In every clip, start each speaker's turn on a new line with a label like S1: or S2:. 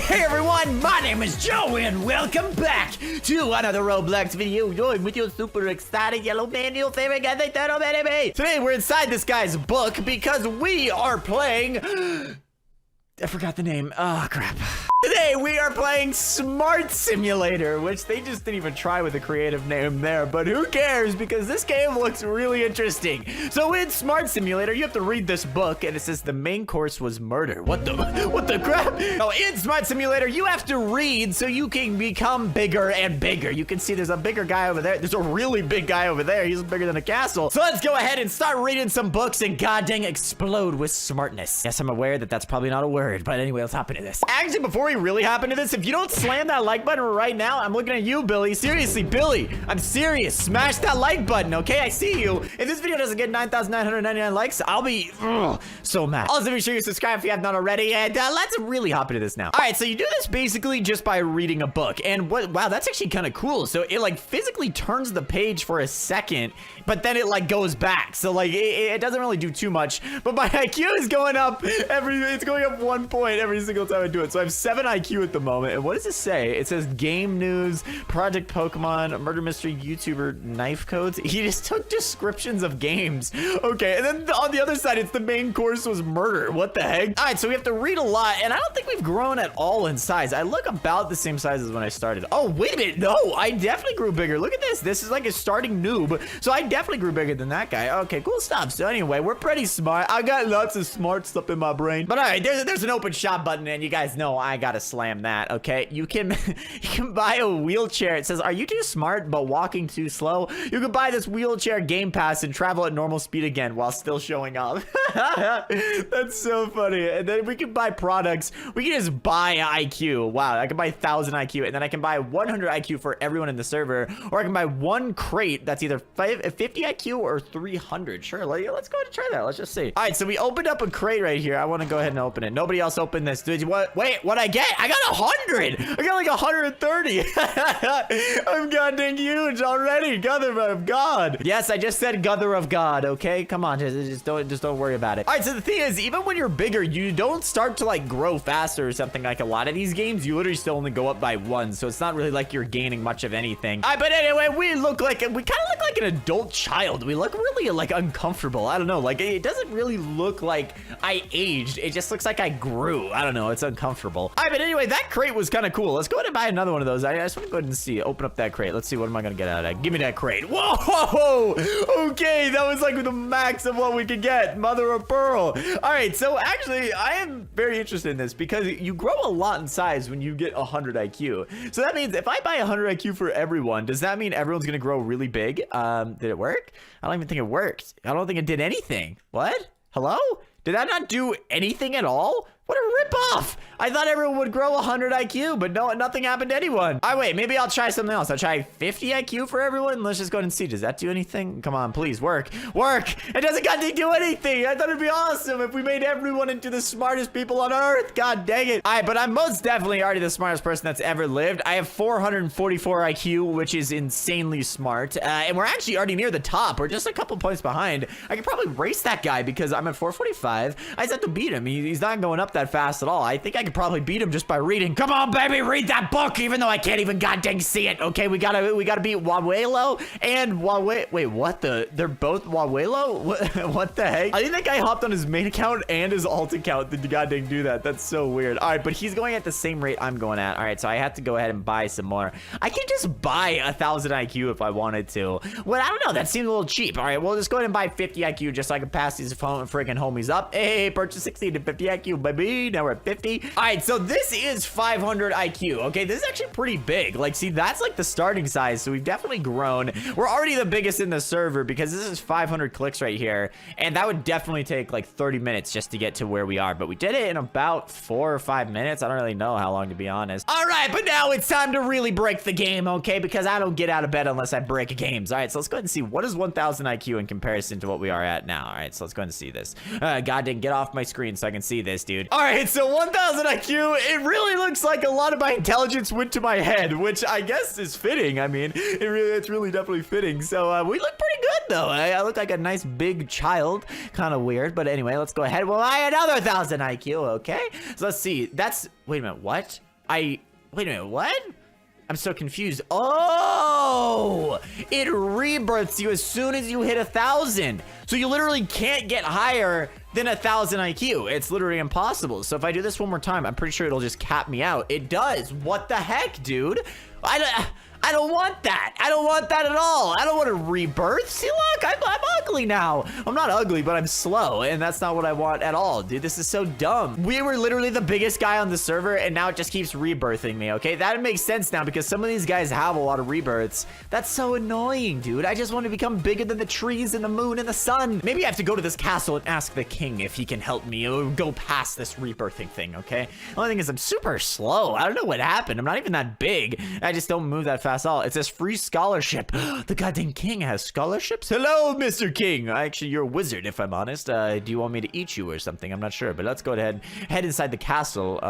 S1: Hey everyone, my name is Joe and welcome back to another Roblox video. Join with your super excited yellow man, your favorite guy, Today we're inside this guy's book because we are playing... I forgot the name. Oh, crap. Today, we are playing Smart Simulator, which they just didn't even try with a creative name there, but who cares because this game looks really interesting. So in Smart Simulator, you have to read this book, and it says the main course was murder. What the crap? No, in Smart Simulator, you have to read so you can become bigger and bigger. You can see there's a bigger guy over there. There's a really big guy over there. He's bigger than a castle. So let's go ahead and start reading some books and goddamn explode with smartness. Yes, I'm aware that that's probably not a word, but anyway, let's hop into this. Actually, before we really hop into this, if you don't slam that like button right now, I'm looking at you, Billy. Seriously, Billy, I'm serious. Smash that like button, okay? I see you. If this video doesn't get 9,999 likes, I'll be so mad. Also, be sure you subscribe if you have not already, and let's really hop into this now. All right, so you do this basically just by reading a book, and wow, that's actually kind of cool. So it like physically turns the page for a second, but then it like goes back. So like it doesn't really do too much, but my IQ is going up it's going up 1 point every single time I do it. So I have 7 IQ at the moment. And what does it say? It says game news, Project Pokemon, murder mystery, YouTuber, knife codes. He just took descriptions of games. Okay, and then on the other side, it's the main course was murder. What the heck? All right, so we have to read a lot, and I don't think we've grown at all in size. I look about the same size as when I started. Oh, wait a minute. No, I definitely grew bigger. Look at this. This is like a starting noob. So I definitely grew bigger than that guy. Okay, cool stuff. So anyway, we're pretty smart. I got lots of smart stuff in my brain. But all right, there's an open shop button, and you guys know I gotta slam that, okay? You can buy a wheelchair. It says, are you too smart but walking too slow? You can buy this wheelchair game pass and travel at normal speed again while still showing up. That's so funny. And then we can buy products. We can just buy IQ. Wow, I can buy 1,000 IQ, and then I can buy 100 IQ for everyone in the server, or I can buy one crate that's either 50 IQ or 300. Sure, let's go ahead and try that. Let's just see. All right, so we opened up a crate right here. I want to go ahead and open it. Nobody else opened this. Did you what? Wait, what'd I get? I got 100. I got like 130. I'm goddamn huge already. Gather of God. Yes, I just said gather of God. Okay, come on, just don't worry about it. All right, so the thing is, even when you're bigger, you don't start to like grow faster or something like a lot of these games. You literally still only go up by 1, so it's not really like you're gaining much of anything. All right, but anyway, we kind of look like an adult child. We look really like uncomfortable. I don't know, like it doesn't really look like I aged. It just looks like I grew. I don't know, it's uncomfortable. All right, but anyway, that crate was kind of cool. Let's go ahead and buy another one of those. I just want to go ahead and see. Open up that crate. Let's see, what am I gonna get out of that? Give me that crate. Whoa! Okay, that was like the max of what we could get. Mother of pearl. All right, so actually, I am very interested in this because you grow a lot in size when you get 100 IQ. So that means if I buy 100 IQ for everyone, does that mean everyone's gonna grow really big? Did it work? I don't even think it worked. I don't think it did anything. What? Hello? Did that not do anything at all? What a ripoff! I thought everyone would grow 100 IQ, but no, nothing happened to anyone. All right, wait, maybe I'll try something else. I'll try 50 IQ for everyone. Let's just go ahead and see. Does that do anything? Come on, please, work. Work! It doesn't got to do anything. I thought it'd be awesome if we made everyone into the smartest people on Earth. God dang it. All right, but I'm most definitely already the smartest person that's ever lived. I have 444 IQ, which is insanely smart. And we're actually already near the top. We're just a couple points behind. I could probably race that guy because I'm at 445. I just have to beat him. He's not going up that fast at all. I think I could probably beat him just by reading. Come on, baby, read that book, even though I can't even goddamn see it. Okay, we gotta beat Wawelo and Wait, what the? They're both Wawelo? What the heck? I think that guy hopped on his main account and his alt account to goddamn do that. That's so weird. All right, but he's going at the same rate I'm going at. All right, so I have to go ahead and buy some more. I can just buy 1,000 IQ if I wanted to. Well, I don't know. That seems a little cheap. All right, we'll just go ahead and buy 50 IQ just so I can pass these freaking homies up. Hey, purchase 60 to 50 IQ, baby. Now we're at 50. All right, so this is 500 IQ. Okay, this is actually pretty big. Like, see, that's like the starting size. So we've definitely grown. We're already the biggest in the server because this is 500 clicks right here. And that would definitely take like 30 minutes just to get to where we are. But we did it in about 4 or 5 minutes. I don't really know how long, to be honest. All right, but now it's time to really break the game, okay? Because I don't get out of bed unless I break games. All right, so let's go ahead and see what is 1,000 IQ in comparison to what we are at now. All right, so let's go ahead and see this. God dang, get off my screen so I can see this, dude. All right, so 1,000 IQ, it really looks like a lot of my intelligence went to my head, which I guess is fitting. I mean, it's really definitely fitting. So we look pretty good, though. I look like a nice big child. Kind of weird, but anyway, let's go ahead. Well, I had another 1,000 IQ, okay? So let's see. Wait a minute, what? Wait a minute, what? I'm so confused. Oh, it rebirths you as soon as you hit 1,000. So you literally can't get higher than 1,000 IQ. It's literally impossible. So if I do this one more time, I'm pretty sure it'll just cap me out. It does. What the heck, dude? I don't want that. I don't want that at all. I don't want to rebirth. See, look, I'm ugly now. I'm not ugly, but I'm slow, and that's not what I want at all, dude. This is so dumb. We were literally the biggest guy on the server, and now it just keeps rebirthing me, okay? That makes sense now because some of these guys have a lot of rebirths. That's so annoying, dude. I just want to become bigger than the trees and the moon and the sun. Maybe I have to go to this castle and ask the king if he can help me go past this rebirthing thing, okay? The only thing is I'm super slow. I don't know what happened. I'm not even that big. I just don't move that fast. It says free scholarship. The goddamn king has scholarships. Hello, Mr. King. Actually, you're a wizard, if I'm honest. Do you want me to eat you or something? I'm not sure, but let's go ahead. Head inside the castle.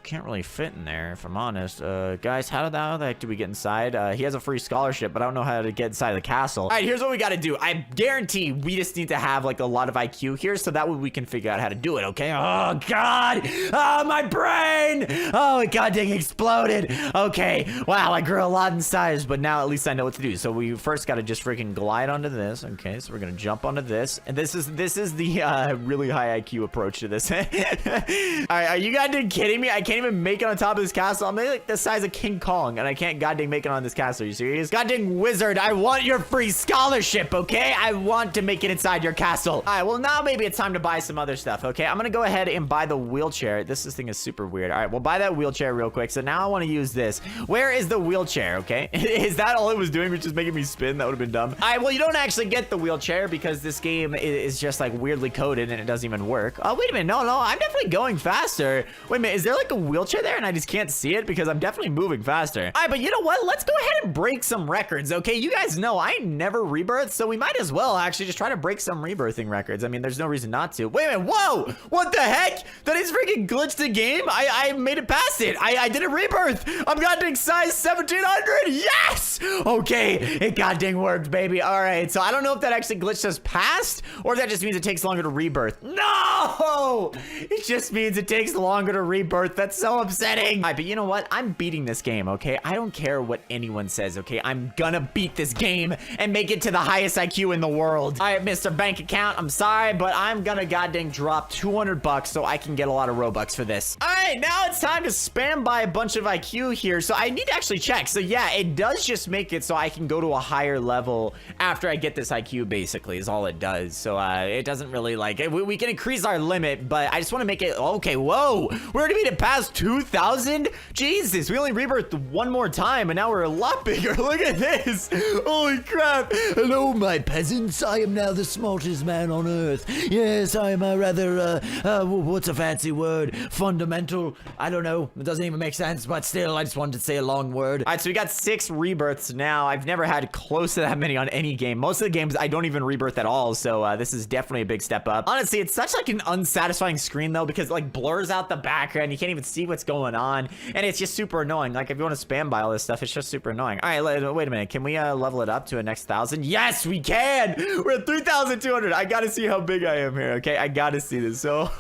S1: Can't really fit in there, if I'm honest. Guys, how the heck do we get inside? He has a free scholarship, but I don't know how to get inside the castle. All right, here's what we got to do. I guarantee we just need to have like a lot of IQ here, so that way we can figure out how to do it, okay? Oh, God. Oh, my brain. Oh, it goddamn exploded. Okay. Wow, I grew a lot in size, but now at least I know what to do. So we first got to just freaking glide onto this. Okay, so we're gonna jump onto this, and this is the really high IQ approach to this. All right, are you goddamn kidding me? I can't even make it on top of this castle. I'm like the size of King Kong, and I can't goddamn make it on this castle. Are you serious? Goddamn wizard, I want your free scholarship, okay? I want to make it inside your castle. All right, well now maybe it's time to buy some other stuff, okay? I'm gonna go ahead and buy the wheelchair. This thing is super weird. All right, we'll buy that wheelchair real quick. So now I want to use this. Where is the wheelchair, okay? Is that all it was doing, was just making me spin? That would have been dumb. All right, well, you don't actually get the wheelchair because this game is just like weirdly coded and it doesn't even work. Oh, wait a minute. No, I'm definitely going faster. Wait a minute. Is there like a wheelchair there and I just can't see it because I'm definitely moving faster? All right, but you know what? Let's go ahead and break some records, okay? You guys know I never rebirth, so we might as well actually just try to break some rebirthing records. I mean, there's no reason not to. Wait a minute. Whoa! What the heck? That is freaking glitched the game. I made it past it. I did a rebirth. I'm goddamn size 1700. Yes! Okay, it goddamn worked, baby. All right, so I don't know if that actually glitched us past or if that just means it takes longer to rebirth. No! It just means it takes longer to rebirth. That's so upsetting. All right, but you know what? I'm beating this game, okay? I don't care what anyone says, okay? I'm gonna beat this game and make it to the highest IQ in the world. All right, Mr. Bank Account, I'm sorry, but I'm gonna goddamn drop 200 bucks so I can get a lot of Robux for this. All right, now it's time to spam by a bunch of IQ here. So I need to actually check. So yeah, it does just make it so I can go to a higher level after I get this IQ, basically, is all it does. So it doesn't really like it. We can increase our limit, but I just want to make it okay. Whoa, we already made it past 2,000. Jesus, we only rebirthed one more time and now we're a lot bigger. Look at this. Holy crap. Hello, my peasants. I am now the smartest man on earth. Yes, I am a rather what's a fancy word, fundamental. I don't know, it doesn't even make sense, but still, I just wanted to say a long word. All right, so we got 6 rebirths now. I've never had close to that many on any game. Most of the games I don't even rebirth at all, so this is definitely a big step up. Honestly, it's such like an unsatisfying screen though, because it like blurs out the background. You can't even see what's going on, and it's just super annoying. Like if you want to spam by all this stuff, it's just super annoying. All right, wait a minute. Can we level it up to a next 1,000? Yes, we can. We're at 3,200. I gotta see how big I am here. Okay, I gotta see this. So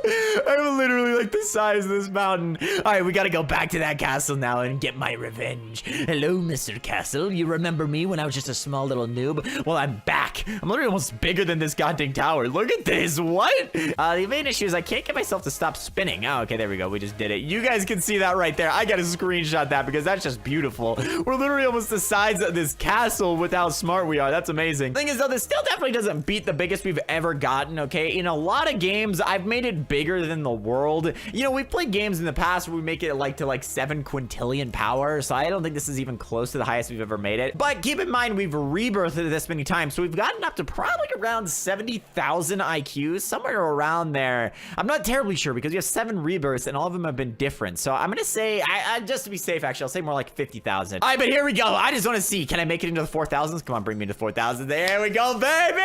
S1: I'm literally like the size of this mountain. All right, we gotta go back to that castle now and get my revenge. Hello, Mr. Castle. You remember me when I was just a small little noob? Well, I'm back. I'm literally almost bigger than this goddamn tower. Look at this. What? The main issue is I can't get myself to stop spinning. Oh, okay, there we go. We just did it. You guys can see that right there. I gotta screenshot that because that's just beautiful. We're literally almost the size of this castle with how smart we are. That's amazing. Thing is, though, this still definitely doesn't beat the biggest we've ever gotten, okay? In a lot of games, I've made it bigger than the world. You know, we've played games in the past where we make it like to like 7 quintillion power, so I don't think this is even close to the highest we've ever made it. But keep in mind, we've rebirthed it this many times, so we've gotten up to probably around 70,000 IQs, somewhere around there. I'm not terribly sure because we have 7 rebirths and all of them have been different. So I'm gonna say, just to be safe, actually, I'll say more like 50,000. All right, but here we go. I just want to see, can I make it into the 4,000s? Come on, bring me to 4,000. There we go, baby.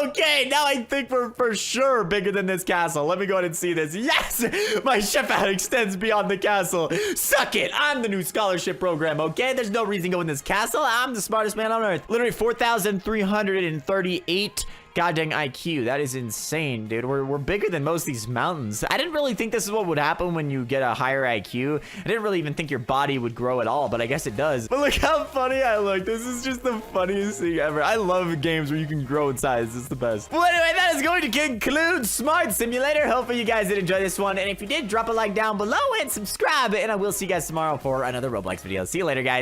S1: Okay, now I think we're for sure bigger than this castle. Let me go ahead and see this. Yes, my chef hat extends beyond the castle. Suck it. I'm the new scholarship program, okay? There's no reason to go in this castle. I'm the smartest man on earth. Literally 4,338 goddamn IQ. That is insane, dude. We're bigger than most of these mountains. I didn't really think this is what would happen when you get a higher IQ. I didn't really even think your body would grow at all, but I guess it does. But look how funny I look. This is just the funniest thing ever. I love games where you can grow in size. It's the best. Well, anyway, that is going to conclude Smart Simulator. Hopefully you guys did enjoy this one. And if you did, drop a like down below and subscribe. And I will see you guys tomorrow for another Roblox video. See you later, guys.